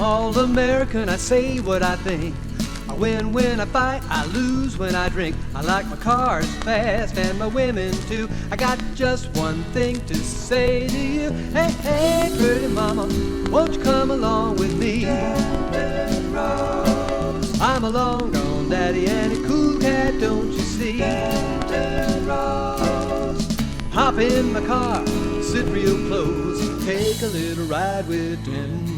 All-American, I say what I think. I win when I fight, I lose when I drink. I like my cars fast and my women too. I got just one thing to say to you. Hey, hey, pretty mama, won't you come along with me? Denton Rose. I'm a long-gone daddy and a cool cat, don't you see? Denton Rose. Hop in my car, sit real close, take a little ride with Denton Rose.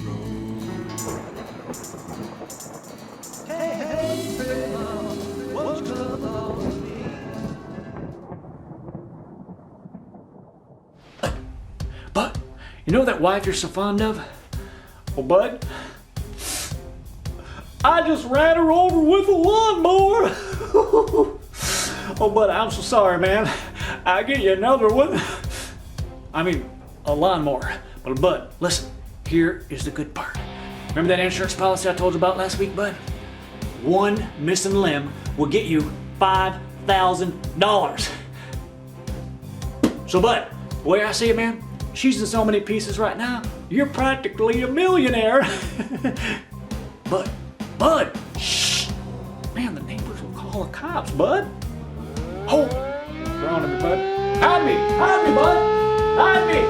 But, you know that wife you're so fond of? Well, bud, I just ran her over with a lawnmower. Oh, bud, I'm so sorry, man. I'll get you another one. I mean, a lawnmower. But, bud, listen, here is the good part. Remember that insurance policy I told you about last week, bud? One missing limb will get you $5,000. So, bud, the way I see it, man, she's in so many pieces right now, you're practically a millionaire. Bud, shh. Man, the neighbors will call the cops, bud. Oh, they're on to me, bud. Hide me, bud. Hide me.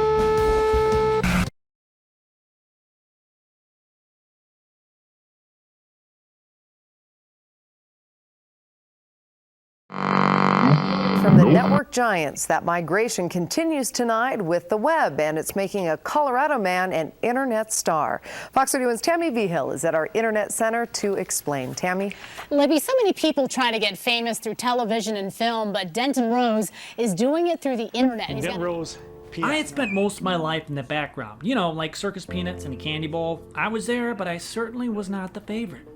From the network giants, that migration continues tonight with the web, and it's making a Colorado man an internet star. Fox 31's Tammy Vigil is at our internet center to explain. Tammy? Libby, so many people try to get famous through television and film, but Denton Rose is doing it through the internet. Denton Rose. I had spent most of my life in the background, you know, like circus peanuts and a candy bowl. I was there, but I certainly was not the favorite.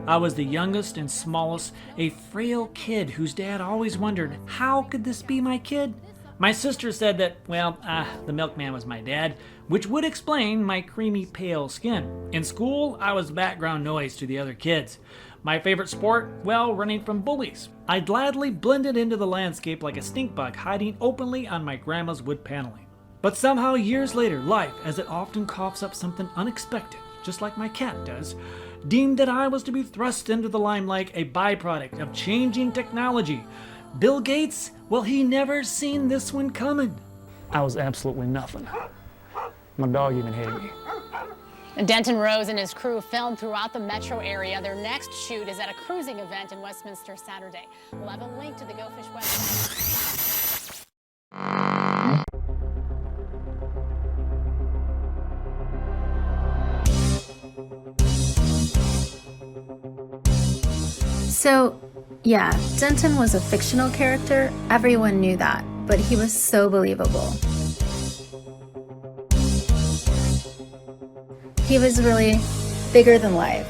I was the youngest and smallest, a frail kid whose dad always wondered, how could this be my kid? My sister said that, well, the milkman was my dad, which would explain my creamy pale skin. In school, I was background noise to the other kids. My favorite sport? Well, running from bullies. I gladly blended into the landscape like a stink bug, hiding openly on my grandma's wood paneling. But somehow, years later, life, as it often coughs up something unexpected, just like my cat does, deemed that I was to be thrust into the limelight, a byproduct of changing technology. Bill Gates? Well, he never seen this one coming. I was absolutely nothing. My dog even hated me. Denton Rose and his crew filmed throughout the metro area. Their next shoot is at a cruising event in Westminster Saturday. We'll have a link to the Go Fish website. So, yeah, Denton was a fictional character. Everyone knew that, but he was so believable. He was really bigger than life.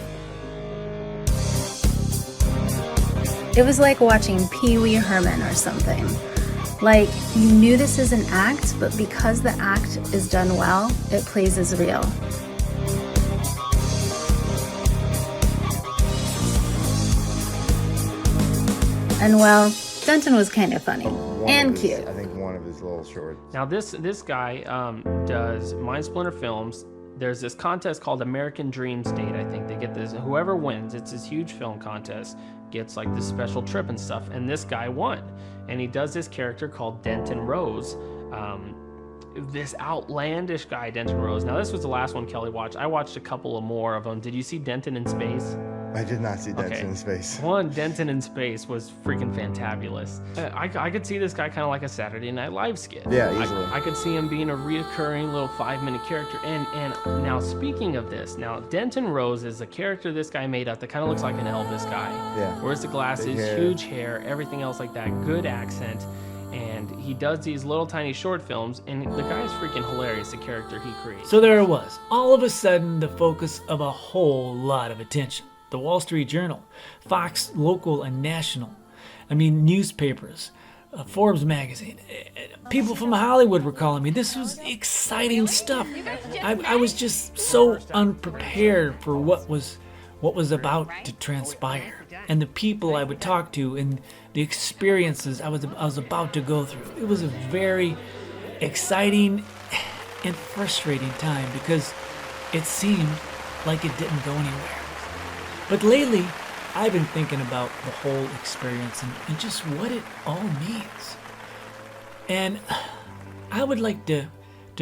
It was like watching Pee Wee Herman or something. Like, you knew this is an act, but because the act is done well, it plays as real. And well, Denton was kind of funny and cute. I think one of his little shorts. Now this guy does Mind Splinter Films. There's this contest called American Dreams Date. I think they get this. Whoever wins, it's this huge film contest, gets like this special trip and stuff. And this guy won, and he does this character called Denton Rose. This outlandish guy, Denton Rose. Now this was the last one Kelly watched. I watched a couple of more of them. Did you see Denton in Space? I did not see Denton in Space. One, Denton in Space was freaking fantabulous. I could see this guy kind of like a Saturday Night Live skit. Yeah, easily. I could see him being a reoccurring little 5-minute character. And now speaking of this, now Denton Rose is a character this guy made up that kind of looks like an Elvis guy. Yeah. Wears the glasses, huge hair, everything else like that, good accent. And he does these little tiny short films, and the guy is freaking hilarious, the character he creates. So there it was, all of a sudden the focus of a whole lot of attention. The Wall Street Journal, Fox local and national, newspapers, Forbes magazine. People from Hollywood were calling me. This was exciting stuff. I was just so unprepared for what was about to transpire, and the people I would talk to, and the experiences I was about to go through. It was a very exciting and frustrating time because it seemed like it didn't go anywhere. But lately, I've been thinking about the whole experience and just what it all means. And I would like to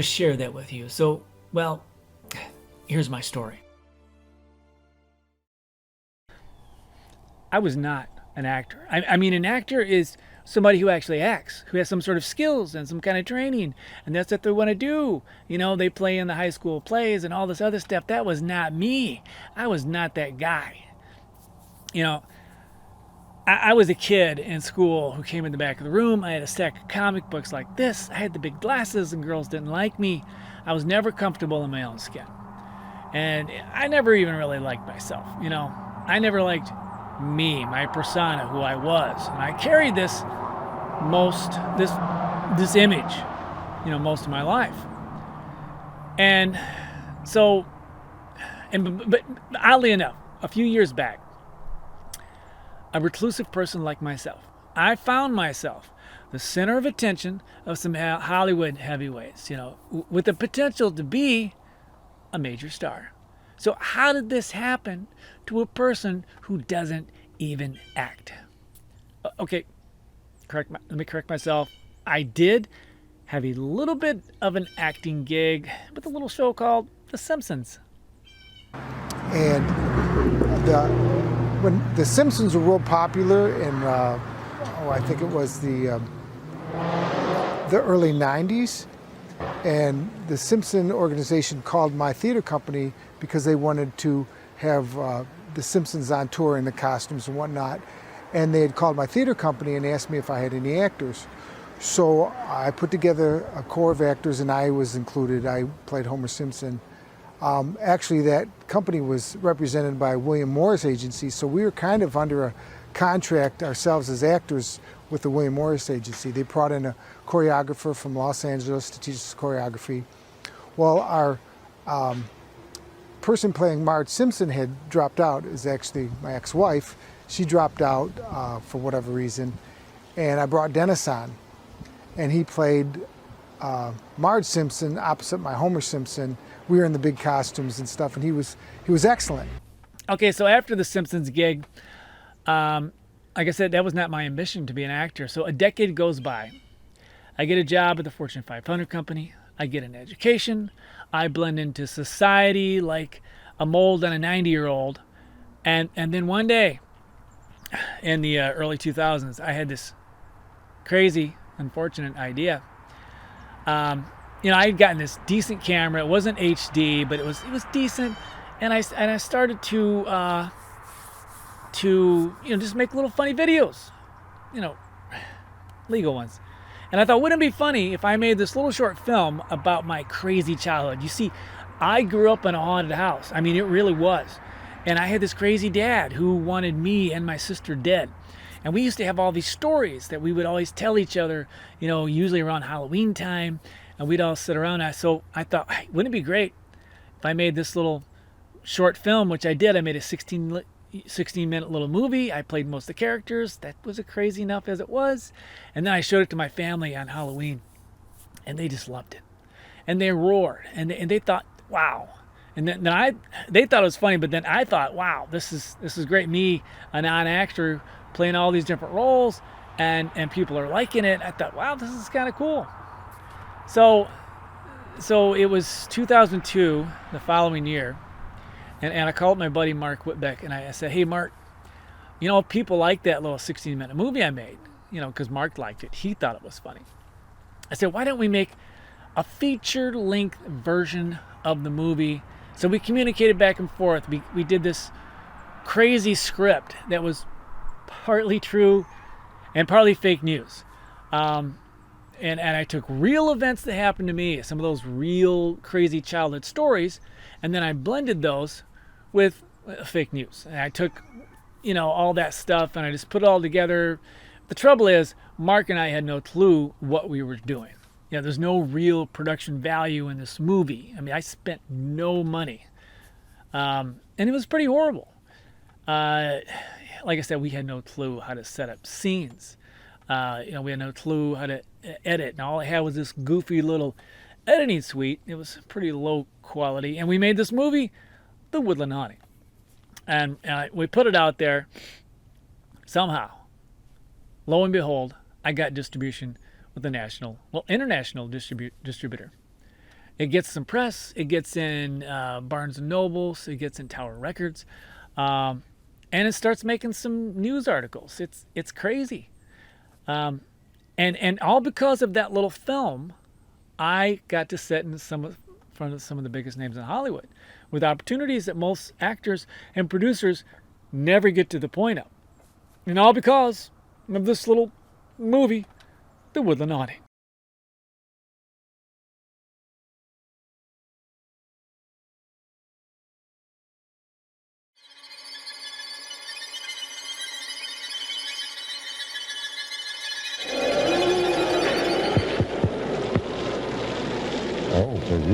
share that with you. So, well, here's my story. I was not an actor. I mean, an actor is somebody who actually acts, who has some sort of skills and some kind of training, and that's what they want to do. You know, they play in the high school plays and all this other stuff. That was not me. I was not that guy. You know, I was a kid in school who came in the back of the room. I had a stack of comic books like this. I had the big glasses and girls didn't like me. I was never comfortable in my own skin. And I never even really liked myself. You know, I never liked me, my persona, who I was. And I carried this image, you know, most of my life. And so, but oddly enough, a few years back, a reclusive person like myself, I found myself the center of attention of some Hollywood heavyweights, you know, with the potential to be a major star. So how did this happen to a person who doesn't even act? Okay, let me correct myself. I did have a little bit of an acting gig with a little show called The Simpsons. And when The Simpsons were real popular in, I think it was the early 90s, and the Simpson organization called my theater company because they wanted to have the Simpsons on tour in the costumes and whatnot. And they had called my theater company and asked me if I had any actors. So I put together a core of actors, and I was included. I played Homer Simpson. Actually, that company was represented by William Morris Agency, so we were kind of under a contract ourselves as actors with the William Morris Agency. They brought in a choreographer from Los Angeles to teach us choreography. Well, our person playing Marge Simpson had dropped out. Is actually my ex-wife. She dropped out for whatever reason, and I brought Dennis on, and he played Marge Simpson opposite my Homer Simpson. We were in the big costumes and stuff, and he was excellent. Okay, so after the Simpsons gig, like I said, that was not my ambition to be an actor. So a decade goes by. I get a job at the Fortune 500 company. I get an education. I blend into society like a mold on a 90-year-old. And then one day, in the early 2000s, I had this crazy, unfortunate idea. You know, I had gotten this decent camera. It wasn't HD, but it was decent. And I started to just make little funny videos, you know, legal ones. And I thought, wouldn't it be funny if I made this little short film about my crazy childhood? You see, I grew up in a haunted house. I mean, it really was. And I had this crazy dad who wanted me and my sister dead. And we used to have all these stories that we would always tell each other, you know, usually around Halloween time. And we'd all sit around. So I thought, hey, wouldn't it be great if I made this little short film, which I did. I made a 16-minute little movie. I played most of the characters. That was crazy enough as it was. And then I showed it to my family on Halloween. And they just loved it. And they roared. And they thought, wow. And then they thought it was funny, but then I thought, wow, this is great. Me, a non-actor, playing all these different roles, and people are liking it. I thought, wow, this is kind of cool. So it was 2002, the following year, and I called my buddy Mark Whitbeck, and I said, hey, Mark, you know, people like that little 16-minute movie I made, you know, because Mark liked it. He thought it was funny. I said, why don't we make a feature-length version of the movie? So we communicated back and forth. We did this crazy script that was partly true and partly fake news. And I took real events that happened to me, some of those real crazy childhood stories, and then I blended those with fake news. And I took, you know, all that stuff and I just put it all together. The trouble is, Mark and I had no clue what we were doing. You know, there's no real production value in this movie. I mean, I spent no money. And it was pretty horrible. Like I said, we had no clue how to set up scenes. You know, we had no clue how to edit. And all I had was this goofy little editing suite. It was pretty low quality. And we made this movie the Woodland Haunting. And we put it out there somehow. Lo and behold, I got distribution with a international distributor. It gets some press. It gets in Barnes & Nobles. It gets in Tower Records. And it starts making some news articles. It's crazy. And all because of that little film, I got to sit in front of some of the biggest names in Hollywood with opportunities that most actors and producers never get to the point of. And all because of this little movie, The Woodland Haunting.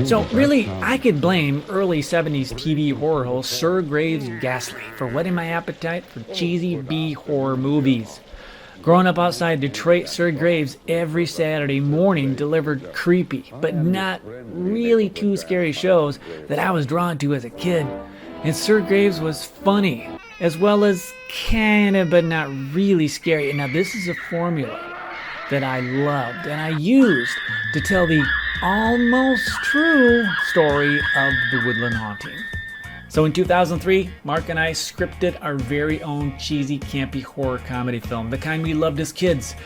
So really, I could blame early 70s TV horror host Sir Graves Ghastly for whetting my appetite for cheesy B-horror movies. Growing up outside Detroit, Sir Graves every Saturday morning delivered creepy, but not really too scary shows that I was drawn to as a kid. And Sir Graves was funny, as well as kind of but not really scary. And now this is a formula that I loved and I used to tell the almost true story of the Woodland Haunting. So in 2003, Mark and I scripted our very own cheesy, campy horror comedy film, the kind we loved as kids,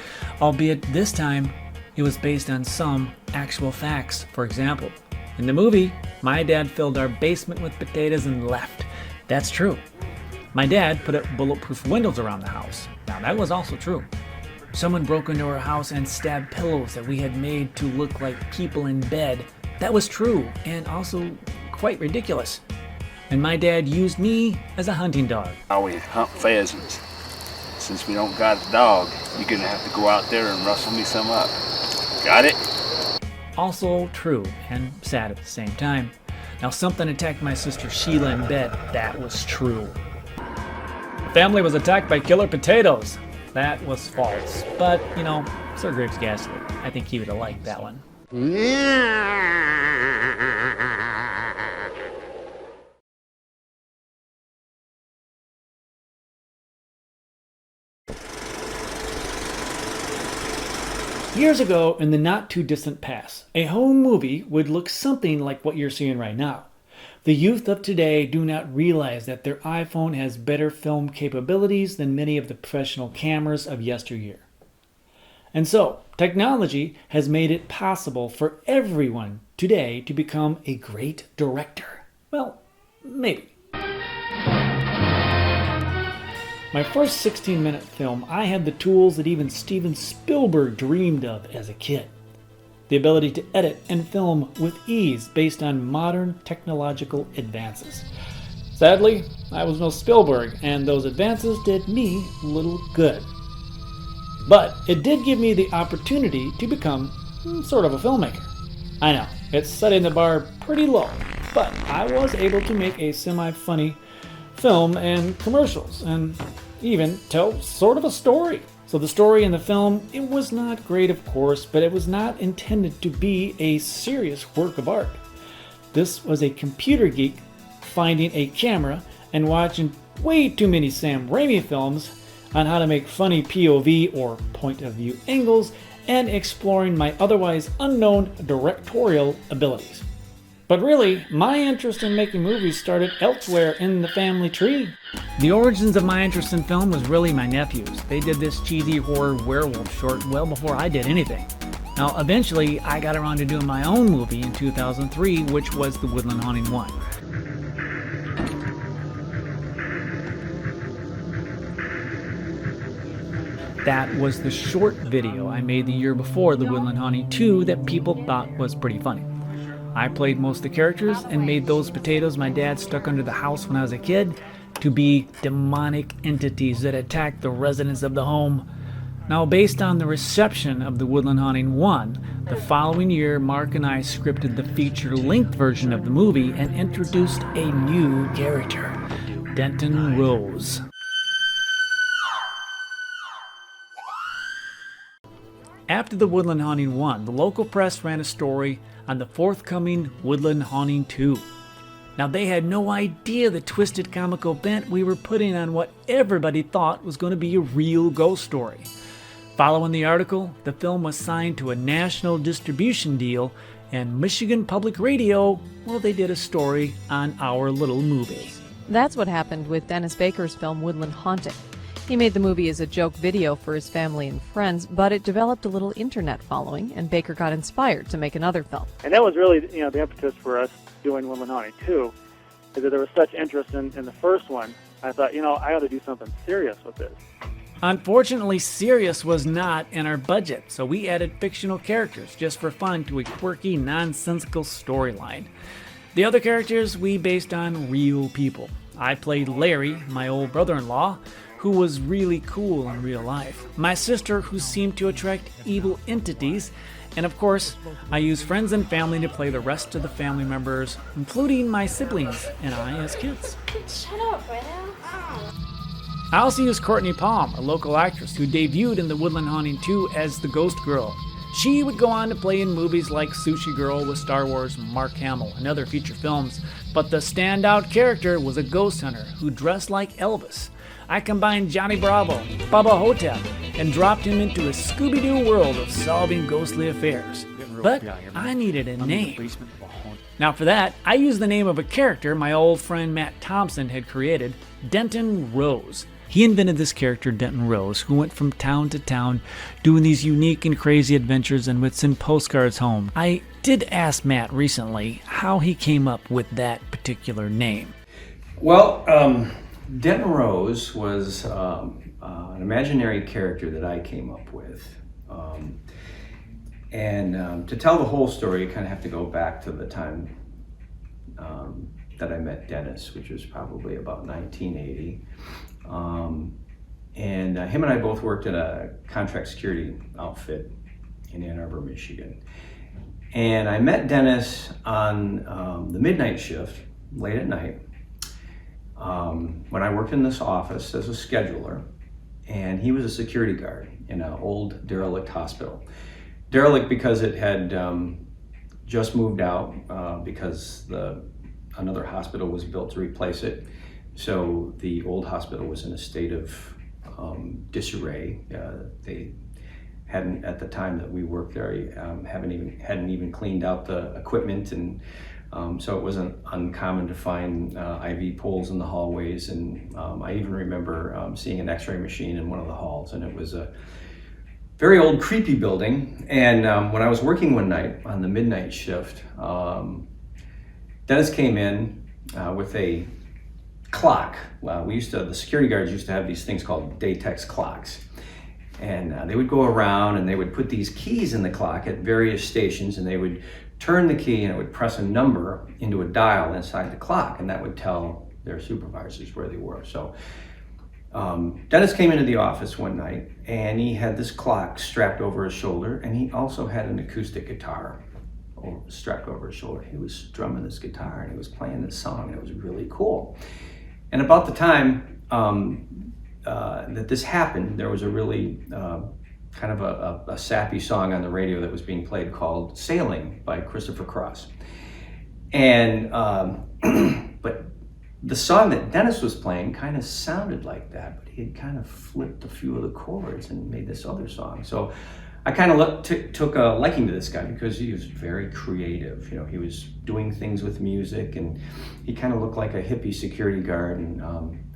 albeit this time it was based on some actual facts. For example, in the movie, my dad filled our basement with potatoes and left. That's true. My dad put up bulletproof windows around the house. Now that was also true. Someone broke into our house and stabbed pillows that we had made to look like people in bed. That was true, and also quite ridiculous. And my dad used me as a hunting dog. I always hunt pheasants. Since we don't got a dog, you're gonna have to go out there and rustle me some up. Got it? Also true, and sad at the same time. Now something attacked my sister Sheila in bed. That was true. The family was attacked by killer potatoes. That was false. But, you know, Sir Graves Ghastly, I think he would have liked that one. Years ago, in the not-too-distant past, a home movie would look something like what you're seeing right now. The youth of today do not realize that their iPhone has better film capabilities than many of the professional cameras of yesteryear. And so, technology has made it possible for everyone today to become a great director. Well, maybe. My first 16-minute film, I had the tools that even Steven Spielberg dreamed of as a kid. The ability to edit and film with ease based on modern technological advances. Sadly, I was no Spielberg, and those advances did me little good. But it did give me the opportunity to become sort of a filmmaker. I know, it's setting the bar pretty low, but I was able to make a semi-funny film and commercials, and even tell sort of a story. So the story in the film, it was not great, of course, but it was not intended to be a serious work of art. This was a computer geek finding a camera and watching way too many Sam Raimi films on how to make funny POV or point of view angles and exploring my otherwise unknown directorial abilities. But really, my interest in making movies started elsewhere in the family tree. The origins of my interest in film was really my nephews. They did this cheesy horror werewolf short well before I did anything. Now, eventually, I got around to doing my own movie in 2003, which was The Woodland Haunting 1. That was the short video I made the year before The Woodland Haunting 2 that people thought was pretty funny. I played most of the characters and made those potatoes my dad stuck under the house when I was a kid to be demonic entities that attacked the residents of the home. Now, based on the reception of The Woodland Haunting 1, the following year, Mark and I scripted the feature-length version of the movie and introduced a new character, Denton Rose. After The Woodland Haunting 1, the local press ran a story on the forthcoming Woodland Haunting 2. Now, they had no idea the twisted comical bent we were putting on what everybody thought was going to be a real ghost story. Following the article, the film was signed to a national distribution deal, and Michigan Public Radio, well, they did a story on our little movie. That's what happened with Dennis Baker's film Woodland Haunting. He made the movie as a joke video for his family and friends, but it developed a little internet following, and Baker got inspired to make another film. And that was really, the impetus for us doing Woodland Haunting 2, is that there was such interest in the first one. I thought, I ought to do something serious with this. Unfortunately, serious was not in our budget, so we added fictional characters just for fun to a quirky, nonsensical storyline. The other characters we based on real people. I played Larry, my old brother-in-law, who was really cool in real life. My sister, who seemed to attract evil entities. And of course, I used friends and family to play the rest of the family members, including my siblings and I as kids. Shut up right now. I also used Courtney Palm, a local actress who debuted in the Woodland Haunting 2 as the Ghost Girl. She would go on to play in movies like Sushi Girl with Star Wars Mark Hamill and other feature films, but the standout character was a ghost hunter who dressed like Elvis. I combined Johnny Bravo, Bubba Hotep, and dropped him into a Scooby-Doo world of solving ghostly affairs. But I needed a name. Now for that, I used the name of a character my old friend Matt Thompson had created, Denton Rose. He invented this character, Denton Rose, who went from town to town doing these unique and crazy adventures and would send postcards home. I did ask Matt recently how he came up with that particular name. Well, Denton Rose was an imaginary character that I came up with. To tell the whole story, you kind of have to go back to the time that I met Dennis, which was probably about 1980. Him and I both worked at a contract security outfit in Ann Arbor, Michigan. And I met Dennis on the midnight shift, late at night, when I worked in this office as a scheduler, and he was a security guard in an old derelict hospital. Derelict because it had just moved out because another hospital was built to replace it. So the old hospital was in a state of disarray. They hadn't, at the time that we worked there, hadn't even cleaned out the equipment, and so it wasn't uncommon to find IV poles in the hallways. And I even remember seeing an X-ray machine in one of the halls, and it was a very old, creepy building. And when I was working one night on the midnight shift, Dennis came in with a clock. The security guards used to have these things called Daytex clocks. And they would go around and they would put these keys in the clock at various stations, and they would turn the key and it would press a number into a dial inside the clock, and that would tell their supervisors where they were. So Dennis came into the office one night and he had this clock strapped over his shoulder, and he also had an acoustic guitar strapped over his shoulder. He was drumming this guitar and he was playing this song, and it was really cool. And about the time that this happened, there was a really kind of a sappy song on the radio that was being played called Sailing by Christopher Cross. And but the song that Dennis was playing kind of sounded like that, but he had kind of flipped a few of the chords and made this other song. So I kind of took a liking to this guy because he was very creative. He was doing things with music, and he kind of looked like a hippie security guard. And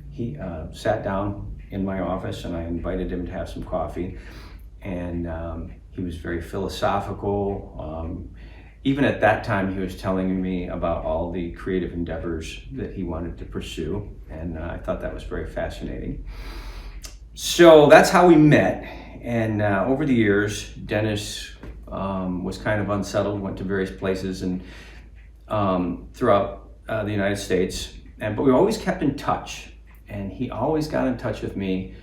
he sat down in my office, and I invited him to have some coffee. And he was very philosophical. Even at that time, he was telling me about all the creative endeavors that he wanted to pursue, and I thought that was very fascinating. So that's how we met. And over the years, Dennis was kind of unsettled, went to various places and throughout the United States. But we always kept in touch, and he always got in touch with me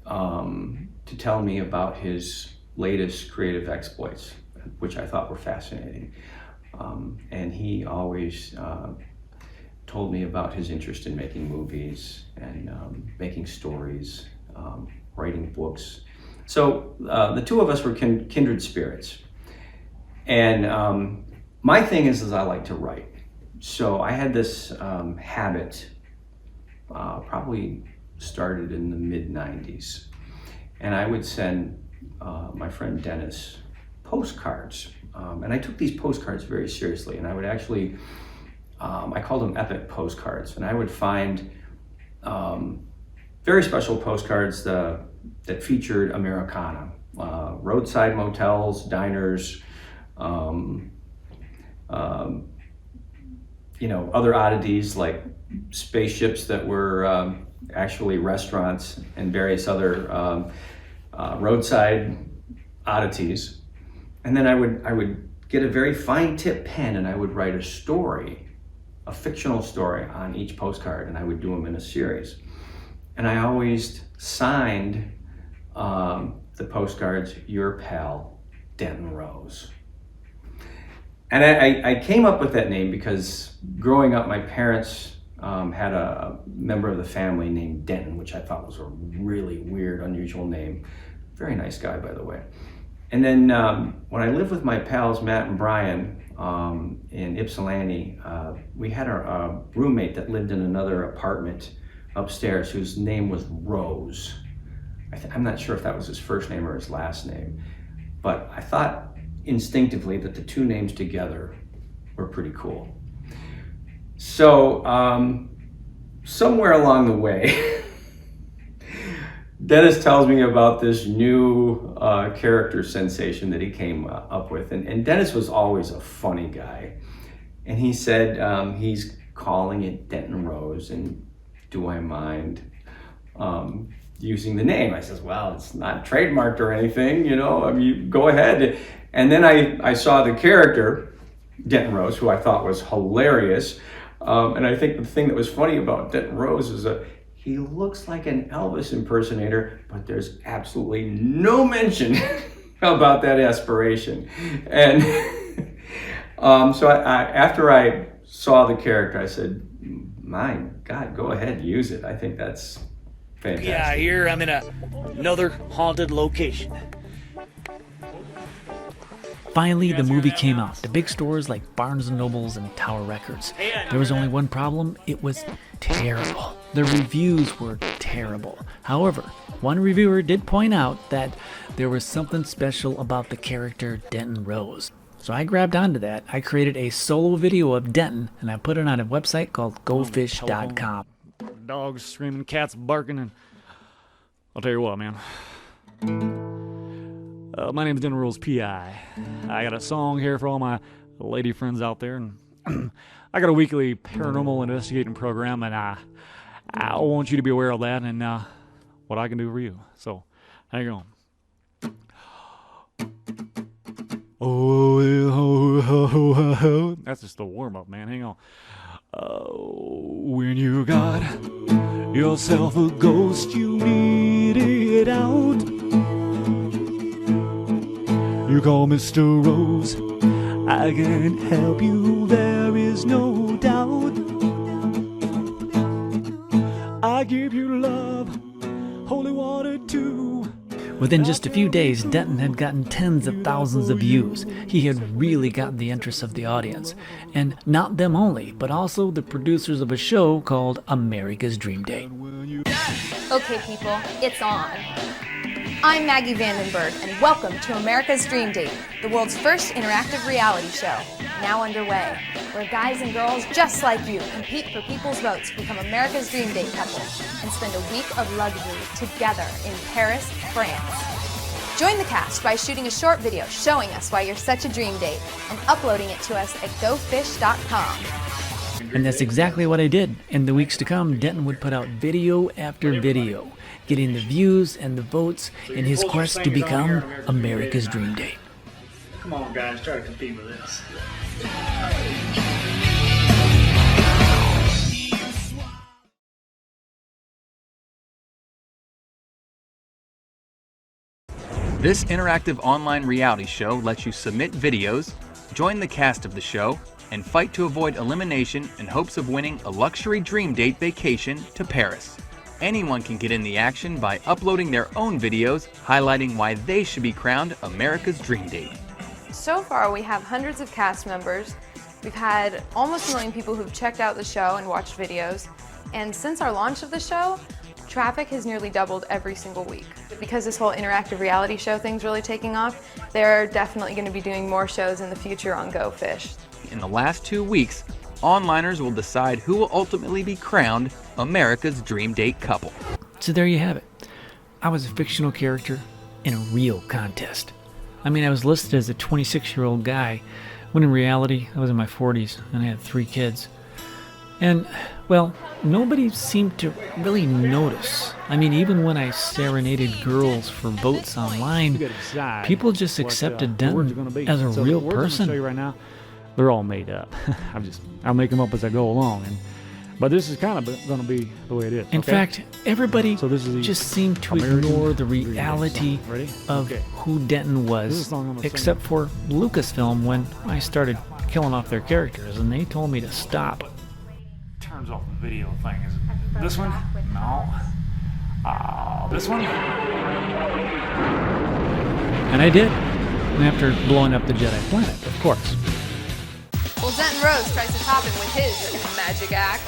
to tell me about his latest creative exploits, which I thought were fascinating. And he always told me about his interest in making movies and making stories, writing books. So the two of us were kindred spirits. And my thing is I like to write. So I had this habit, probably started in the mid-90s, and I would send my friend Dennis postcards. And I took these postcards very seriously, and I would actually, I called them epic postcards, and I would find very special postcards that featured Americana, roadside motels, diners, you know, other oddities like spaceships that were actually restaurants and various other roadside oddities. And then I would get a very fine tip pen and I would write a story, a fictional story on each postcard, and I would do them in a series. And I always signed the postcards, "Your pal, Denton Rose." And I came up with that name because growing up, my parents had a member of the family named Denton, which I thought was a really weird, unusual name. Very nice guy, by the way. And then when I lived with my pals, Matt and Brian, in Ypsilanti, we had a roommate that lived in another apartment upstairs whose name was Rose. I'm not sure if that was his first name or his last name, but I thought instinctively that the two names together were pretty cool. So somewhere along the way, Dennis tells me about this new character sensation that he came up with. And Dennis was always a funny guy. And he said he's calling it Denton Rose, and do I mind using the name? I says, well, it's not trademarked or anything, you know, I mean, go ahead. And then I saw the character, Denton Rose, who I thought was hilarious. And I think the thing that was funny about Denton Rose is that he looks like an Elvis impersonator, but there's absolutely no mention about that aspiration. And so after I saw the character, I said, my God, go ahead, use it. I think that's fantastic. Yeah, here I'm in another haunted location. Finally, the movie came out to big stores like Barnes & Nobles and Tower Records. There was only one problem: it was terrible. The reviews were terrible. However, one reviewer did point out that there was something special about the character Denton Rose. So I grabbed onto that. I created a solo video of Denton, and I put it on a website called GoFish.com. Dogs screaming, cats barking, and I'll tell you what, man. My name's Denton Rose P.I. I got a song here for all my lady friends out there, and I got a weekly paranormal investigating program, and I want you to be aware of that and what I can do for you. So, hang on. Oh, that's just the warm-up, man. Hang on. When you got yourself a ghost, you need it out. You call Mr. Rose, I can help you, there is no doubt. I give you love, holy water too. Within just a few days, Denton had gotten tens of thousands of views. He had really gotten the interest of the audience. And not them only, but also the producers of a show called America's Dream Date. Okay, people, it's on. I'm Maggie Vandenberg, and welcome to America's Dream Date, the world's first interactive reality show, now underway, where guys and girls just like you compete for people's votes to become America's Dream Date couple and spend a week of luxury together in Paris, France. Join the cast by shooting a short video showing us why you're such a dream date and uploading it to us at GoFish.com. And that's exactly what I did. In the weeks to come, Denton would put out video after video, getting the views and the votes in his quest to become America's Dream Date. Come on, guys, try to compete with this. This interactive online reality show lets you submit videos, join the cast of the show, and fight to avoid elimination in hopes of winning a luxury dream date vacation to Paris. Anyone can get in the action by uploading their own videos highlighting why they should be crowned America's Dream Date. So far, we have hundreds of cast members We've had almost 1 million people who've checked out the show and watched videos. And since our launch of the show, traffic has nearly doubled every single week. Because this whole interactive reality show thing's really taking off, they're definitely going to be doing more shows in the future on Go Fish. In the last 2 weeks, onliners will decide who will ultimately be crowned America's Dream Date couple. So there you have it. I was a fictional character in a real contest. I mean, I was listed as a 26-year-old guy, when in reality, I was in my 40s and I had 3 kids. And, well, nobody seemed to really notice. I mean, even when I serenaded girls for votes online, people just accepted Denton as a real person. Show you right now, they're all made up. I'll make them up as I go along. But this is kind of going to be the way it is. In fact, everybody just seemed to ignore the reality of who Denton was, except for Lucasfilm when I started killing off their characters, and they told me to stop. Turns off the video thing. Is it this one? No. This one? And I did. And after blowing up the Jedi planet, of course. Well, Denton Rose tries to top him with his magic act.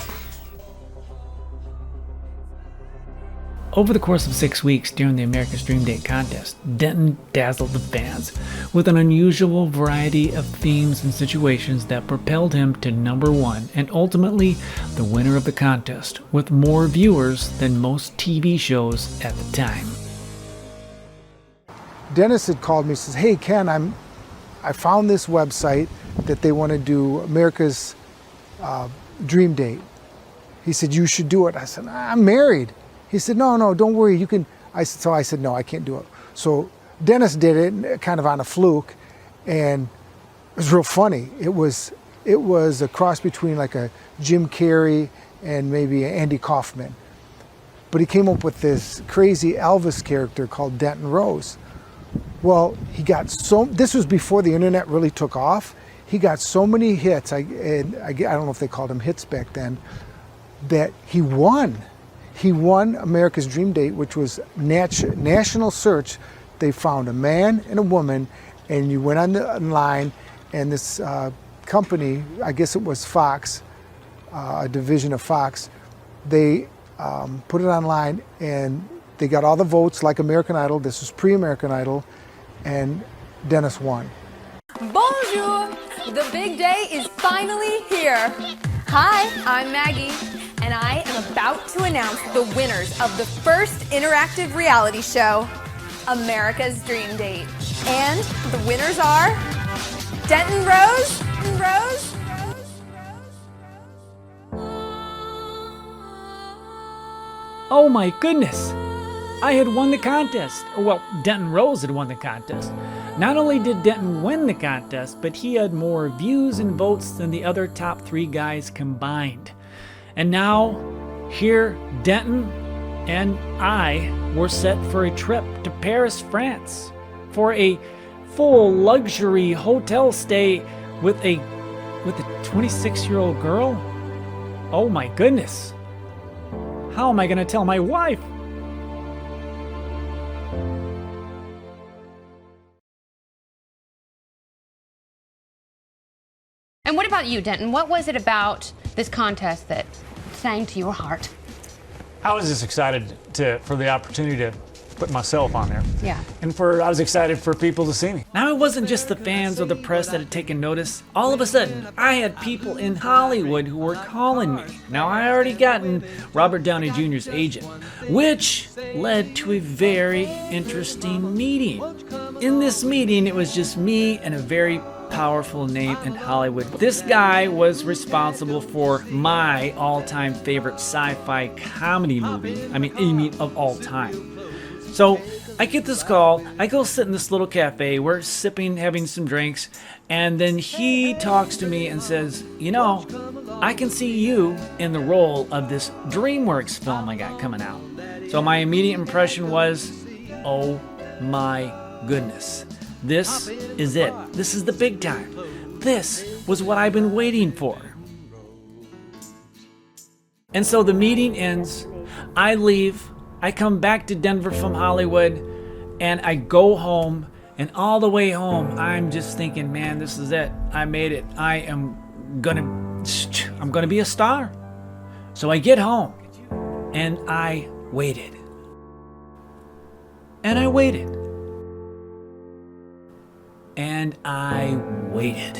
Over the course of 6 weeks during the America's Dream Date contest, Denton dazzled the fans with an unusual variety of themes and situations that propelled him to #1 and ultimately the winner of the contest, with more viewers than most TV shows at the time. Dennis had called me and says, "Hey Ken, I found this website that they want to do America's Dream Date." He said, "You should do it." I said, "I'm married." He said, no, don't worry, you can. I said, no, I can't do it. So Dennis did it kind of on a fluke, and it was real funny. It was a cross between like a Jim Carrey and maybe Andy Kaufman. But he came up with this crazy Elvis character called Denton Rose. Well, this was before the internet really took off. He got so many hits, I don't know if they called them hits back then, that he won. He won America's Dream Date, which was national search. They found a man and a woman, and you went online, and this company, I guess it was Fox, a division of Fox, they put it online, and they got all the votes like American Idol. This was pre-American Idol, and Dennis won. Bonjour! The big day is finally here. Hi, I'm Maggie, and I am about to announce the winners of the first interactive reality show, America's Dream Date. And the winners are Denton Rose, Oh my goodness! I had won the contest. Well, Denton Rose had won the contest. Not only did Denton win the contest, but he had more views and votes than the other top 3 guys combined. And now, here, Denton and I were set for a trip to Paris, France, for a full luxury hotel stay with a 26-year-old girl. Oh my goodness! How am I going to tell my wife? And what about you, Denton? What was it about this contest that sang to your heart? I was just excited for the opportunity to put myself on there. Yeah. And I was excited for people to see me. Now, it wasn't just the fans or the press that had taken notice. All of a sudden, I had people in Hollywood who were calling me. Now, I already gotten Robert Downey Jr.'s agent, which led to a very interesting meeting. In this meeting, it was just me and a very powerful name in Hollywood. This guy was responsible for my all-time favorite sci-fi comedy movie. I mean, of all time. So I get this call, I go sit in this little cafe, we're sipping, having some drinks, and then he talks to me and says, you know, I can see you in the role of this DreamWorks film I got coming out. So my immediate impression was, oh my goodness. This is it. This is the big time. This was what I've been waiting for. And so the meeting ends. I leave. I come back to Denver from Hollywood, and I go home. And all the way home, I'm just thinking, man, this is it. I made it. I am I'm gonna be a star. So I get home, and I waited. And I waited. And I waited.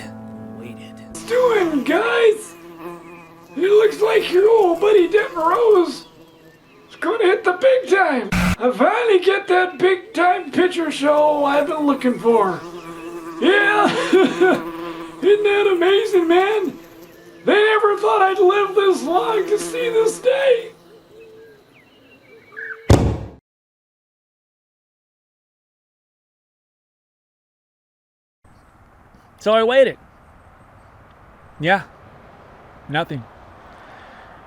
What's doing, guys? It looks like your old buddy Denton Rose is going to hit the big time. I finally get that big time picture show I've been looking for. Yeah, isn't that amazing, man? They never thought I'd live this long to see this day. So I waited. Yeah, nothing.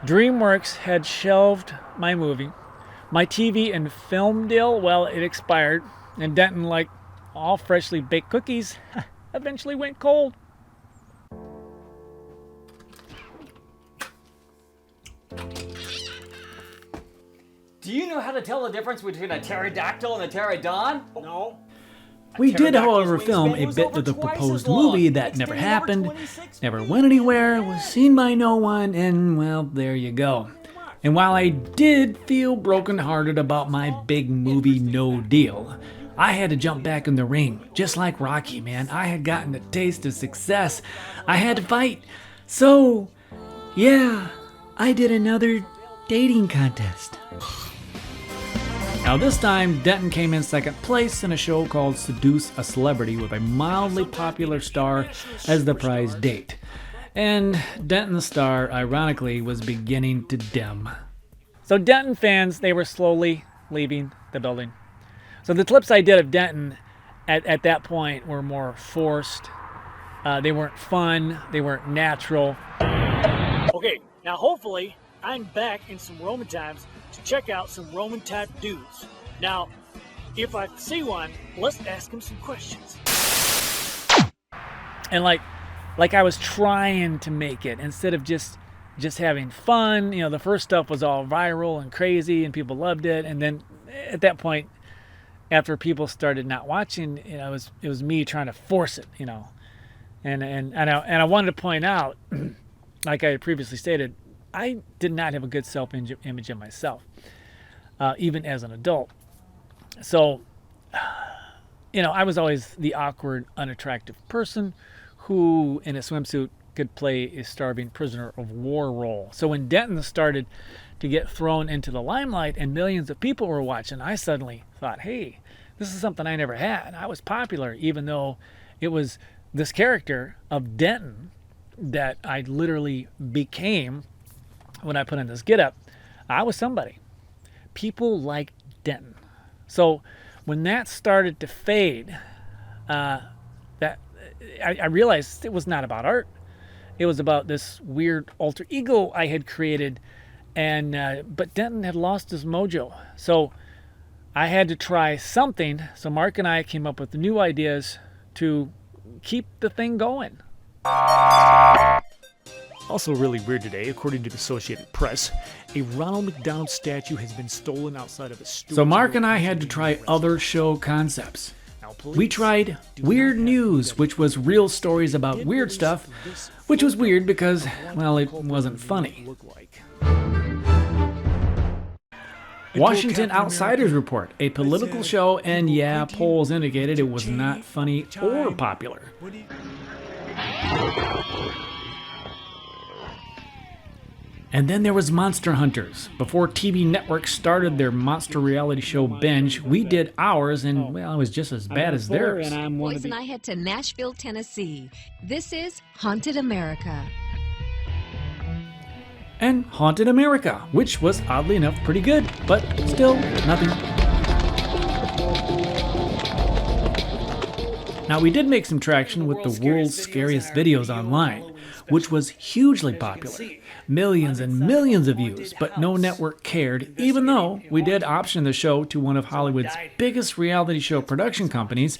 DreamWorks had shelved my movie. My TV and film deal, well, it expired. And Denton, like all freshly baked cookies, eventually went cold. Do you know how to tell the difference between a pterodactyl and a pterodon? No. We did, however, film a bit of the proposed movie that never happened, never went anywhere, was seen by no one, and, well, there you go. And while I did feel brokenhearted about my big movie no deal, I had to jump back in the ring, just like Rocky, man. I had gotten a taste of success. I had to fight. So, yeah, I did another dating contest. Now this time, Denton came in second place in a show called Seduce a Celebrity with a mildly popular star as the prize date. And Denton the star, ironically, was beginning to dim. So Denton fans, they were slowly leaving the building. So the clips I did of Denton at that point were more forced. They weren't fun. They weren't natural. Okay, now hopefully I'm back in some Roman times to check out some Roman type dudes. Now, if I see one, let's ask him some questions. And like I was trying to make it instead of just having fun. You know, the first stuff was all viral and crazy and people loved it. And then at that point, after people started not watching, you know, it was me trying to force it, you know. And I wanted to point out, like I had previously stated, I did not have a good self-image of myself, even as an adult. So, you know, I was always the awkward, unattractive person who, in a swimsuit, could play a starving prisoner of war role. So when Denton started to get thrown into the limelight and millions of people were watching, I suddenly thought, hey, this is something I never had. I was popular, even though it was this character of Denton that I literally became when I put in this get-up. I was somebody. People liked Denton. So when that started to fade, I realized it was not about art. It was about this weird alter ego I had created, and but Denton had lost his mojo. So I had to try something. So Mark and I came up with new ideas to keep the thing going. Also really weird today, according to the Associated Press, a Ronald McDonald statue has been stolen outside of a studio. So Mark and I had to try other show concepts. We tried Weird News, which was real stories about weird stuff, which was weird because, well, it wasn't funny. Washington Outsiders Report, a political show, and yeah, polls indicated it was not funny or popular. And then there was Monster Hunters. Before TV networks started their monster reality show binge, we did ours, and, well, it was just as bad as theirs. Boys and I head to Nashville, Tennessee. This is Haunted America. And Haunted America, which was oddly enough pretty good, but still nothing. Now, we did make some traction with the world's scariest videos online, which was hugely popular. Millions and millions of views, but no network cared, even though we did option the show to one of Hollywood's biggest reality show production companies.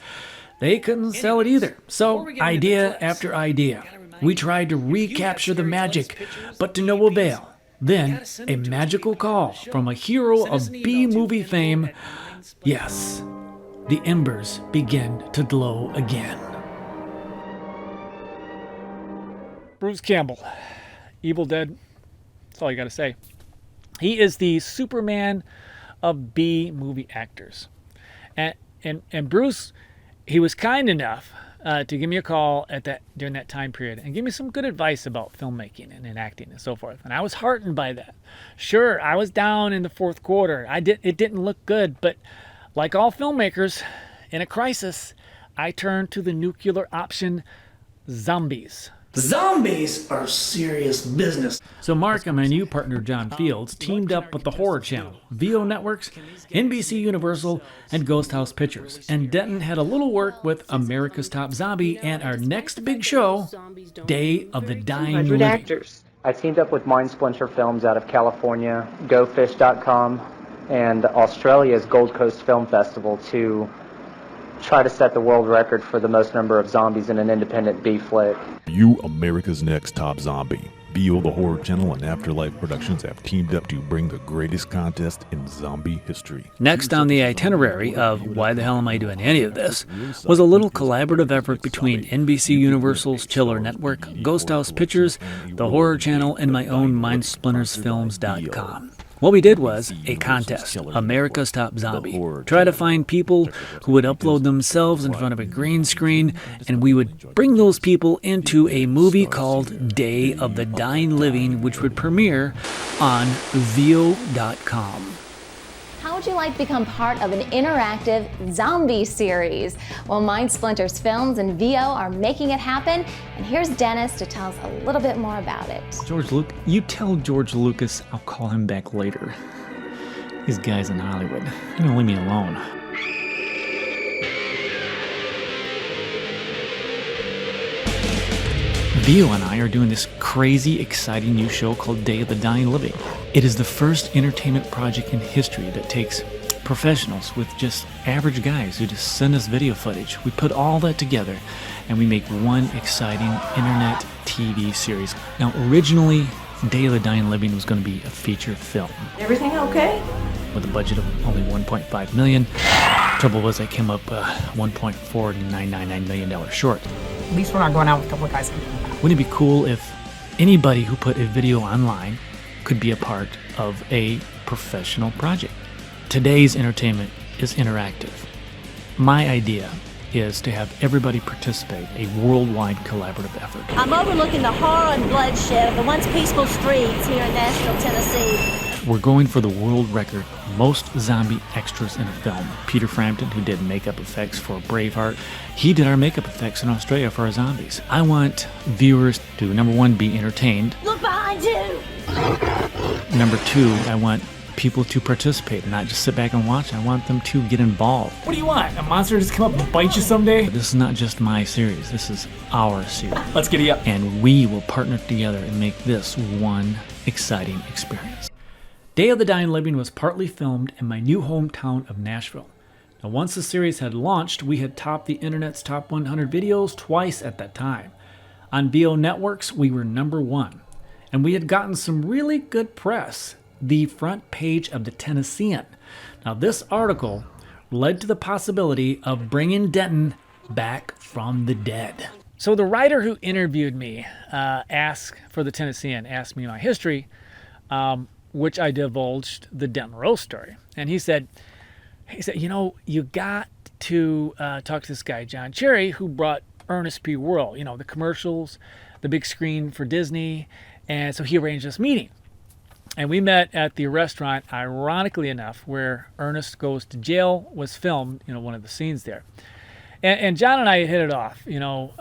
They couldn't sell it either. So, idea after idea. We tried to recapture the magic, but to no avail. Then, a magical call from a hero of B-movie fame. Yes, the embers begin to glow again. Bruce Campbell, Evil Dead. That's all you got to say. He is the Superman of B movie actors. And Bruce, he was kind enough to give me a call during that time period and give me some good advice about filmmaking and acting and so forth. And I was heartened by that. Sure, I was down in the fourth quarter. It didn't look good, but like all filmmakers, in a crisis, I turned to the nuclear option: zombies. Zombies are serious business. So Mark and my new partner John Fields teamed up with the Horror Channel, VO Networks, NBC Universal, and Ghost House Pictures. And Denton had a little work with America's Top Zombie and our next big show, Day of the Dying Living. I teamed up with Mindsplinter Films out of California, GoFish.com, and Australia's Gold Coast Film Festival to try to set the world record for the most number of zombies in an independent B flick. You, America's Next Top Zombie. VO, the Horror Channel, and Afterlife Productions have teamed up to bring the greatest contest in zombie history. Next on the itinerary of why the hell am I doing any of this was a little collaborative effort between NBC Universal's Chiller Network, Ghost House Pictures, the Horror Channel, and my own MindSplintersFilms.com. What we did was a contest, America's Top Zombie. Try to find people who would upload themselves in front of a green screen, and we would bring those people into a movie called Day of the Dying Living, which would premiere on VO.com. How would you like to become part of an interactive zombie series? Well, Mindsplinters Films and VO are making it happen, and here's Dennis to tell us a little bit more about it. You tell George Lucas I'll call him back later. These guys in Hollywood, they don't leave me alone. VO and I are doing this crazy, exciting new show called Day of the Dying Living. It is the first entertainment project in history that takes professionals with just average guys who just send us video footage. We put all that together and we make one exciting internet TV series. Now, originally, Day of the Dying Living was going to be a feature film. Everything okay? With a budget of only $1.5 million. Trouble was I came up $1.4999 million short. At least we're not going out with a couple of guys. Wouldn't it be cool if anybody who put a video online could be a part of a professional project? Today's entertainment is interactive. My idea is to have everybody participate, a worldwide collaborative effort. I'm overlooking the horror and bloodshed of the once peaceful streets here in Nashville, Tennessee. We're going for the world record, most zombie extras in a film. Peter Frampton, who did makeup effects for Braveheart, he did our makeup effects in Australia for our zombies. I want viewers to, number one, be entertained. Look behind you! Number two, I want people to participate, not just sit back and watch. I want them to get involved. What do you want? A monster just come up and bite you someday? This is not just my series. This is our series. Let's get it up. And we will partner together and make this one exciting experience. Day of the Dying Living was partly filmed in my new hometown of Nashville. Now, once the series had launched, we had topped the internet's top 100 videos twice at that time. On VO Networks, we were #1, and we had gotten some really good press. The front page of the Tennessean. Now, this article led to the possibility of bringing Denton back from the dead. So the writer who interviewed me asked me my history, which I divulged the Denton Rose story. And he said, you know, you got to talk to this guy, John Cherry, who brought Ernest P. Worrell, you know, the commercials, the big screen for Disney. And so he arranged this meeting. And we met at the restaurant, ironically enough, where Ernest Goes to Jail was filmed, you know, one of the scenes there. And John and I hit it off. You know,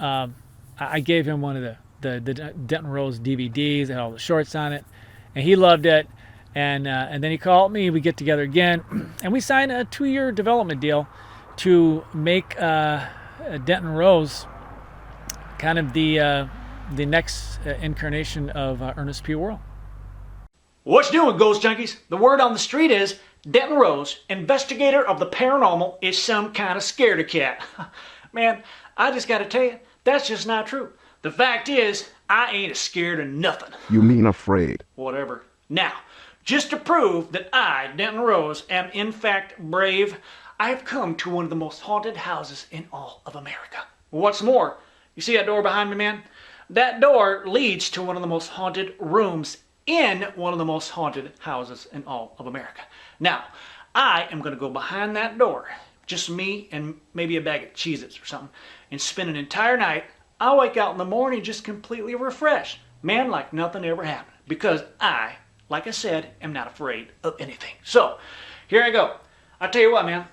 I gave him one of the Denton Rose DVDs that had all the shorts on it, and he loved it. And then he called me. We get together again, and we signed a 2-year development deal to make Denton Rose kind of the next incarnation of Ernest P. Worrell. What's doing, Ghost Junkies? The word on the street is Denton Rose, investigator of the paranormal, is some kind of scaredy cat. Man, I just gotta tell you, that's just not true. The fact is, I ain't scared of nothing. You mean afraid? Whatever. Now, just to prove that I, Denton Rose, am in fact brave, I have come to one of the most haunted houses in all of America. What's more, you see that door behind me, man? that door leads to one of the most haunted rooms in one of the most haunted houses in all of America. Now, I am going to go behind that door, just me and maybe a bag of Cheez-Its or something, and spend an entire night. I'll wake out in the morning just completely refreshed. Man, like nothing ever happened. Because I, like I said, am not afraid of anything. So, here I go. I tell you what, man,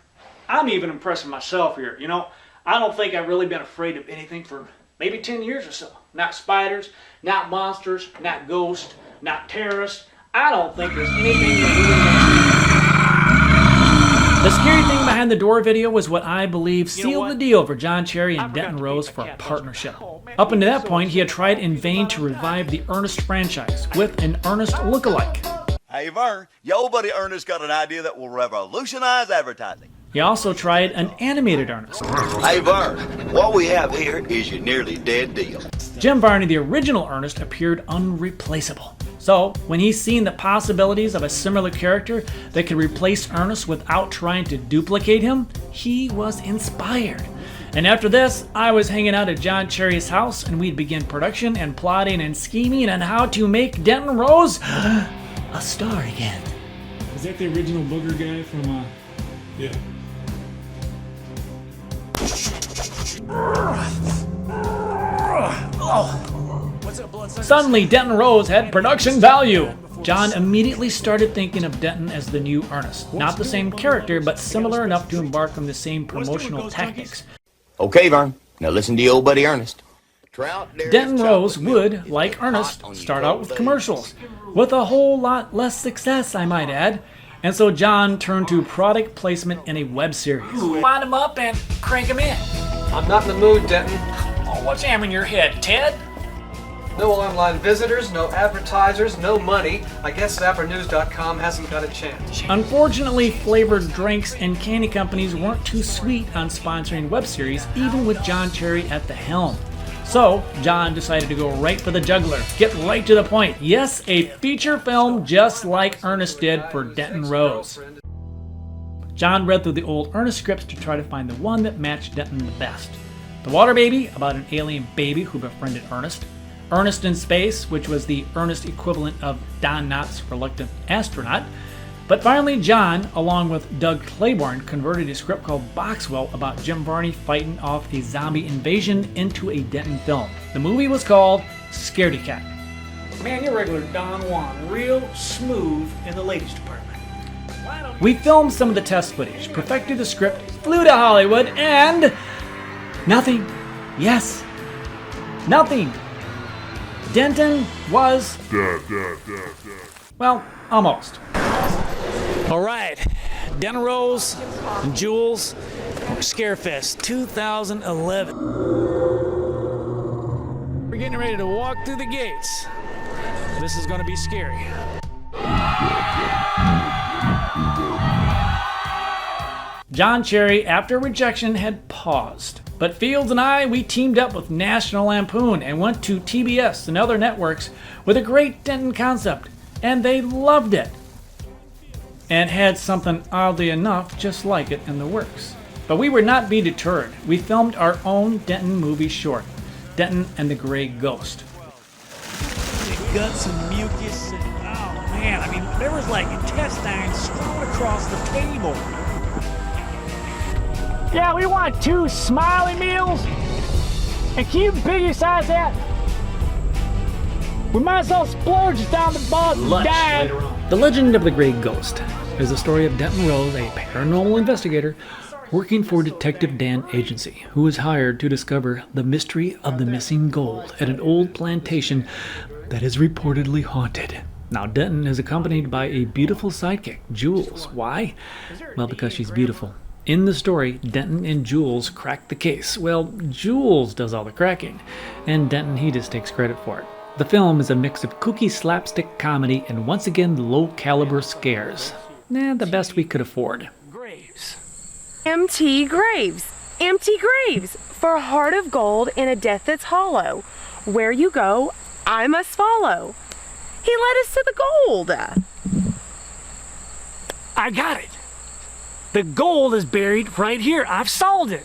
I'm even impressing myself here. You know, I don't think I've really been afraid of anything for maybe 10 years or so. Not spiders, not monsters, not ghosts, not terrorists. I don't think there's anything that The scary thing behind the door video was what I believe sealed the deal for John Cherry and Denton Rose for a partnership. Up until that point, he had tried in vain to revive the Ernest franchise with an Ernest lookalike. Hey Vern, your old buddy Ernest got an idea that will revolutionize advertising. He also tried an animated Ernest. Hey Vern, what we have here is your nearly dead deal. Jim Varney, the original Ernest, appeared unreplaceable. So, when he seen the possibilities of a similar character that could replace Ernest without trying to duplicate him, he was inspired. And after this, I was hanging out at John Cherry's house, and we'd begin production and plotting and scheming on how to make Denton Rose a star again. Is that the original booger guy from, yeah. Suddenly, Denton Rose had production value. John immediately started thinking of Denton as the new Ernest. Not the same character, but similar enough to embark on the same promotional tactics. Okay Vern, now listen to your old buddy Ernest. Denton Rose would, like Ernest, start out with commercials, with a whole lot less success, I might add. And so John turned to product placement in a web series. Wind him up and crank him in. I'm not in the mood, Denton. Oh, what's hammering your head, Ted? No online visitors, no advertisers, no money. I guess ZapperNews.com hasn't got a chance. Unfortunately, flavored drinks and candy companies weren't too sweet on sponsoring web series, even with John Cherry at the helm. So, John decided to go right for the jugular, get right to the point. Yes, a feature film just like Ernest did for Denton Rose. John read through the old Ernest scripts to try to find the one that matched Denton the best. The Water Baby, about an alien baby who befriended Ernest. Ernest in Space, which was the Ernest equivalent of Don Knotts' Reluctant Astronaut. But finally, John, along with Doug Claiborne, converted a script called Boxwell about Jim Varney fighting off a zombie invasion into a Denton film. The movie was called Scaredy Cat. Man, your regular Don Juan, real smooth in the ladies department. We filmed some of the test footage, perfected the script, flew to Hollywood, and nothing. Yes, nothing. Denton was well, almost. All right, Denton Rose and Jules, Scarefest 2011. We're getting ready to walk through the gates. This is going to be scary. John Cherry, after rejection, had paused. But Fields and I, we teamed up with National Lampoon and went to TBS and other networks with a great Denton concept, and they loved it. And had something oddly enough just like it in the works. But we would not be deterred. We filmed our own Denton movie short, Denton and the Gray Ghost. Guts and mucus and, oh man, I mean, there was like intestines strewn across the table. Yeah, we want 2 smiley meals. And can you biggie size that? We might as well splurge down the boss and die. The Legend of the Gray Ghost is the story of Denton Rose, a paranormal investigator working for Detective Dan Agency, who was hired to discover the mystery of the missing gold at an old plantation that is reportedly haunted. Now, Denton is accompanied by a beautiful sidekick, Jules. Why? Well, because she's beautiful. In the story, Denton and Jules crack the case. Well, Jules does all the cracking, and Denton, he just takes credit for it. The film is a mix of kooky slapstick comedy and once again low-caliber scares. The best we could afford. Empty graves. Empty graves for a heart of gold in a death that's hollow. Where you go, I must follow. He led us to the gold. I got it. The gold is buried right here. I've solved it.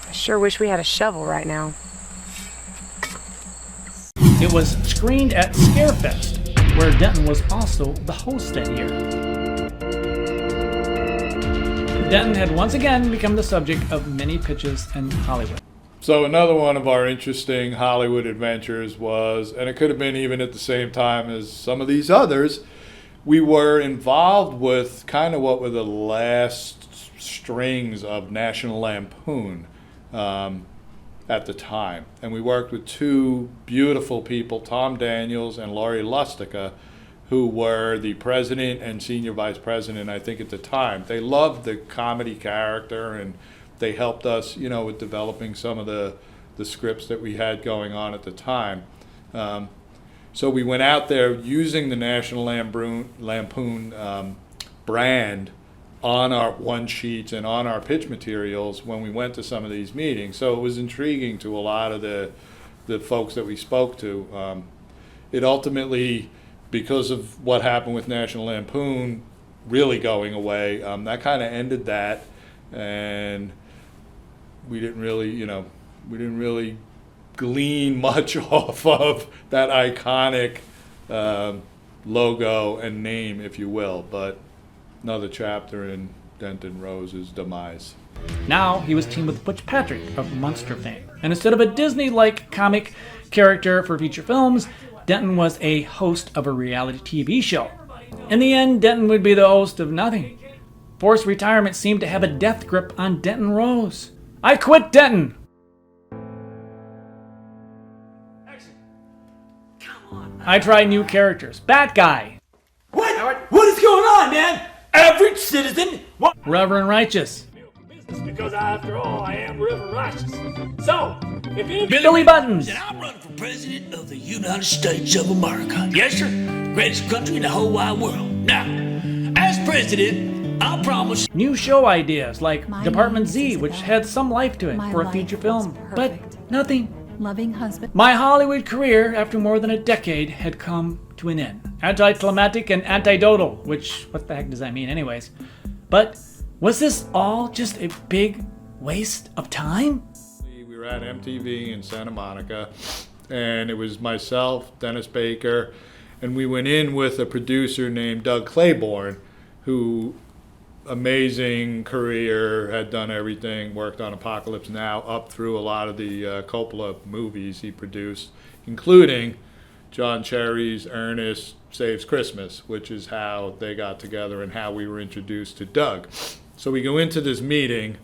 I sure wish we had a shovel right now. It was screened at Scarefest, where Denton was also the host that year. Denton had once again become the subject of many pitches in Hollywood. So another one of our interesting Hollywood adventures was, and it could have been even at the same time as some of these others, we were involved with kind of what were the last strings of National Lampoon at the time. And we worked with two beautiful people, Tom Daniels and Laurie Lustica, who were the president and senior vice president, I think, at the time. They loved the comedy character, and they helped us, you know, with developing some of the scripts that we had going on at the time. So we went out there using the National Lampoon brand on our one sheets and on our pitch materials when we went to some of these meetings. So it was intriguing to a lot of the folks that we spoke to. It ultimately, because of what happened with National Lampoon really going away, that kind of ended that, and we didn't really glean much off of that iconic logo and name, if you will, but another chapter in Denton Rose's demise. Now he was teamed with Butch Patrick of Munster fame, and instead of a Disney-like comic character for feature films, Denton was a host of a reality TV show. In the end, Denton would be the host of nothing. Forced retirement seemed to have a death grip on Denton Rose. I quit Denton! I tried new characters. Bat Guy. What is going on, man? Average citizen? What? Reverend Righteous. Because after all, I am River Righteous. So, if you... Billy Buttons. And I'm running for president of the United States of America. Yes, sir. Greatest country in the whole wide world. Now, as president, I'll promise... New show ideas like Department Z, which had some life to it for a feature film, but nothing. Loving husband. My Hollywood career, after more than a decade, had come to an end. Anticlimactic and antidotal, which, what the heck does that mean anyways? But was this all just a big waste of time? We were at MTV in Santa Monica, and it was myself, Dennis Baker, and we went in with a producer named Doug Claiborne, who, amazing career, had done everything, worked on Apocalypse Now, up through a lot of the Coppola movies he produced, including John Cherry's Ernest Saves Christmas, which is how they got together and how we were introduced to Doug. So we go into this meeting,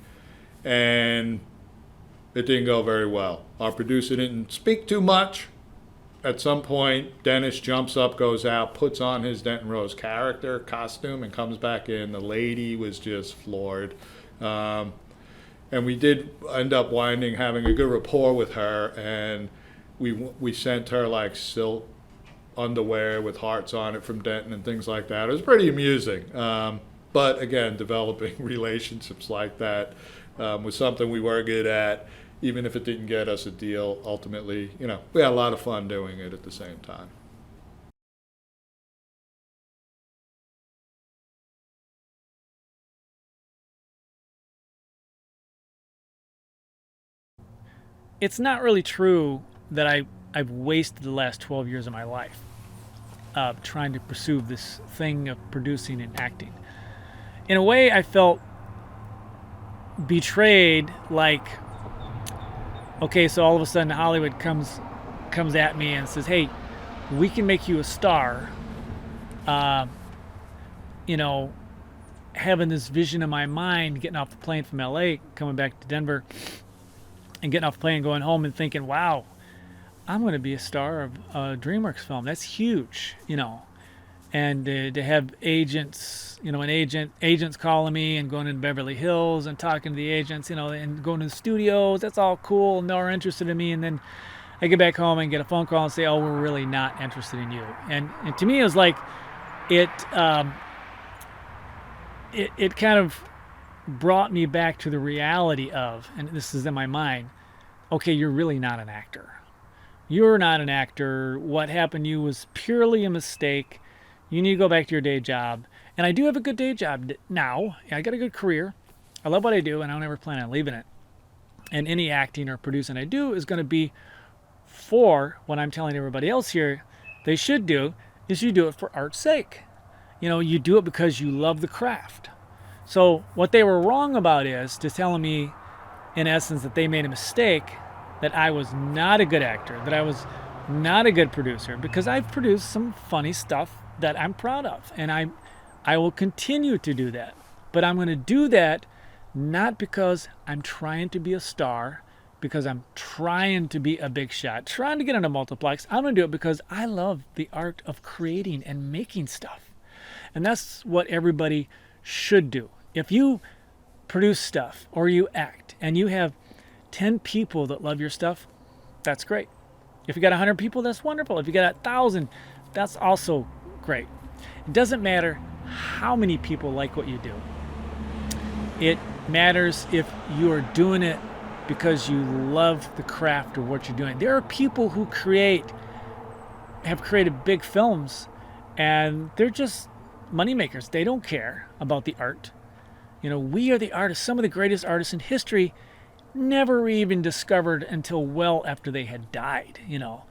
and it didn't go very well. Our producer didn't speak too much. At some point, Dennis jumps up, goes out, puts on his Denton Rose character costume, and comes back in. The lady was just floored. And we did end up having a good rapport with her, and we sent her like silk underwear with hearts on it from Denton and things like that. It was pretty amusing. But again, developing relationships like that was something we were good at. Even if it didn't get us a deal, ultimately, you know, we had a lot of fun doing it at the same time. It's not really true that I've wasted the last 12 years of my life trying to pursue this thing of producing and acting. In a way, I felt betrayed, like, okay, so all of a sudden Hollywood comes at me and says, hey, we can make you a star. You know, having this vision in my mind, getting off the plane from LA, coming back to Denver, and getting off the plane, going home and thinking, wow, I'm going to be a star of a DreamWorks film. That's huge, you know. And to have agents, you know, agents calling me and going into Beverly Hills and talking to the agents, you know, and going to the studios, that's all cool, and they're interested in me. And then I get back home and get a phone call and say, oh, we're really not interested in you. And to me, it was like, it kind of brought me back to the reality of, and this is in my mind, okay, you're really not an actor. You're not an actor. What happened to you was purely a mistake. You need to go back to your day job. And I do have a good day job now. I got a good career. I love what I do, and I don't ever plan on leaving it. And any acting or producing I do is going to be for what I'm telling everybody else here they should do, is you do it for art's sake. You know, you do it because you love the craft. So what they were wrong about is to telling me, in essence, that they made a mistake, that I was not a good actor, that I was not a good producer, because I've produced some funny stuff that I'm proud of, and I will continue to do that. But I'm going to do that not because I'm trying to be a star, because I'm trying to be a big shot, trying to get into multiplex. I'm going to do it because I love the art of creating and making stuff. And that's what everybody should do. If you produce stuff or you act and you have 10 people that love your stuff, that's great. If you got 100 people, that's wonderful. If you got 1,000, that's also great. It doesn't matter how many people like what you do. It matters if you are doing it because you love the craft of what you're doing. There are people who have created big films, and they're just moneymakers. They don't care about the art. You know, we are the artists. Some of the greatest artists in history never even discovered until well after they had died, you know.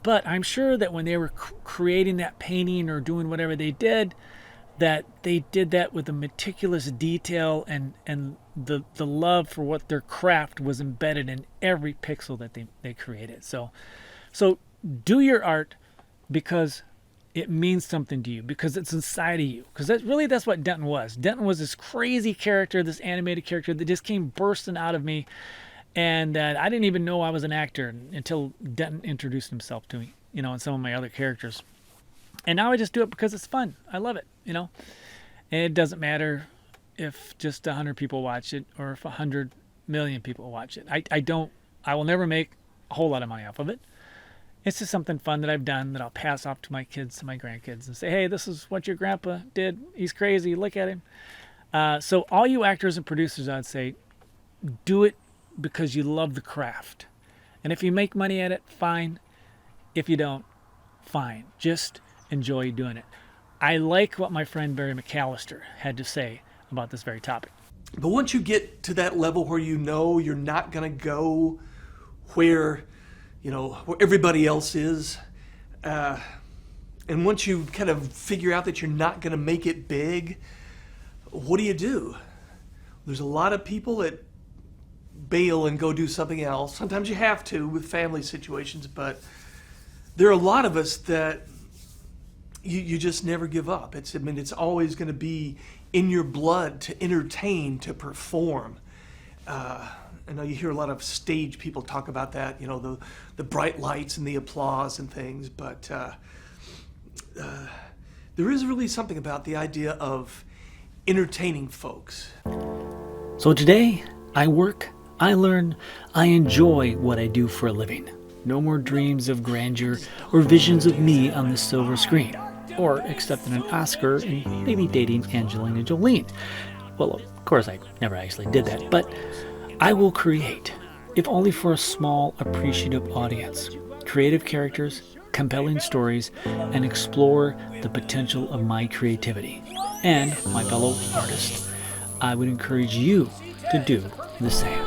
But I'm sure that when they were creating that painting or doing whatever they did, that they did that with a meticulous detail, and the love for what their craft was embedded in every pixel that they created. So do your art because it means something to you, because it's inside of you. Because that's what Denton was. Denton was this crazy character, this animated character that just came bursting out of me, and I didn't even know I was an actor until Denton introduced himself to me, you know, and some of my other characters. And now I just do it because it's fun. I love it, you know. And it doesn't matter if just 100 people watch it or if 100 million people watch it. I will never make a whole lot of money off of it. It's just something fun that I've done that I'll pass off to my kids, to my grandkids, and say, hey, this is what your grandpa did. He's crazy. Look at him. So all you actors and producers, I'd say, do it because you love the craft. And if you make money at it, fine. If you don't, fine. Just enjoy doing it. I like what my friend Barry McAlister had to say about this very topic. But once you get to that level where you know you're not going to go where everybody else is, and once you kind of figure out that you're not going to make it big, what do? There's a lot of people that bail and go do something else. Sometimes you have to with family situations, but there are a lot of us that you just never give up. It's always going to be in your blood to entertain, to perform. I know you hear a lot of stage people talk about that, you know, the bright lights and the applause and things, but there is really something about the idea of entertaining folks. So today, I work, I learn, I enjoy what I do for a living. No more dreams of grandeur or visions of me on the silver screen, or accepting an Oscar and maybe dating Angelina Jolie. Well, of course, I never actually did that, but I will create, if only for a small, appreciative audience, creative characters, compelling stories, and explore the potential of my creativity. And, my fellow artists, I would encourage you to do the same.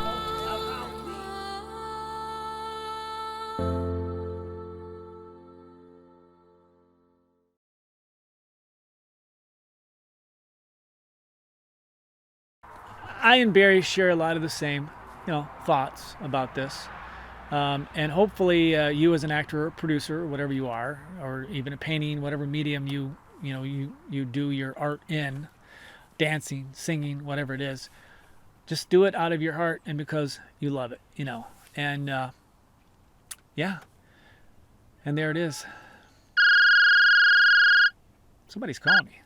I and Barry share a lot of the same, thoughts about this, and hopefully you as an actor or producer, or whatever you are, or even a painting, whatever medium you do your art in, dancing, singing, whatever it is, just do it out of your heart and because you love it, and yeah, and there it is. Somebody's calling me.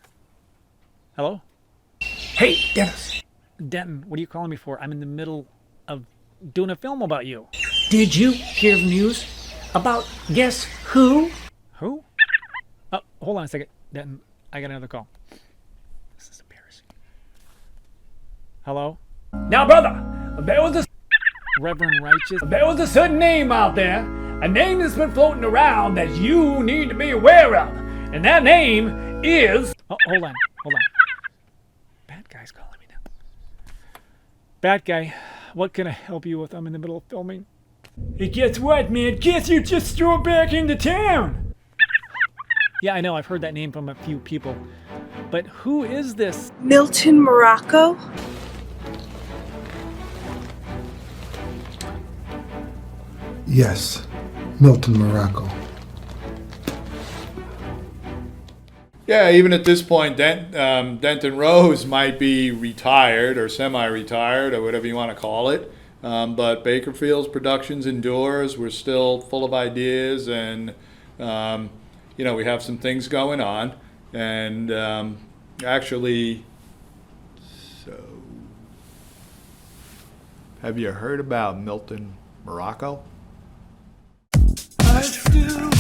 Hello? Hey, Dennis. Denton, what are you calling me for? I'm in the middle of doing a film about you. Did you hear the news about guess who? Who? Oh, hold on a second, Denton. I got another call. This is embarrassing. Hello? Now, brother, there was a Reverend Righteous. There was a certain name out there, a name that's been floating around that you need to be aware of, and that name is. Oh, hold on. Bad guy's calling me now. Bad guy, what can I help you with? I'm in the middle of filming. Hey, guess what, man? Guess you just strolled back into town. Yeah, I know, I've heard that name from a few people. But who is this? Milton Morocco? Yes, Milton Morocco. Yeah, even at this point, Denton Rose might be retired or semi-retired or whatever you want to call it. But Bakerfield's productions indoors were still full of ideas, and we have some things going on. And actually, so have you heard about Milton Morocco? I still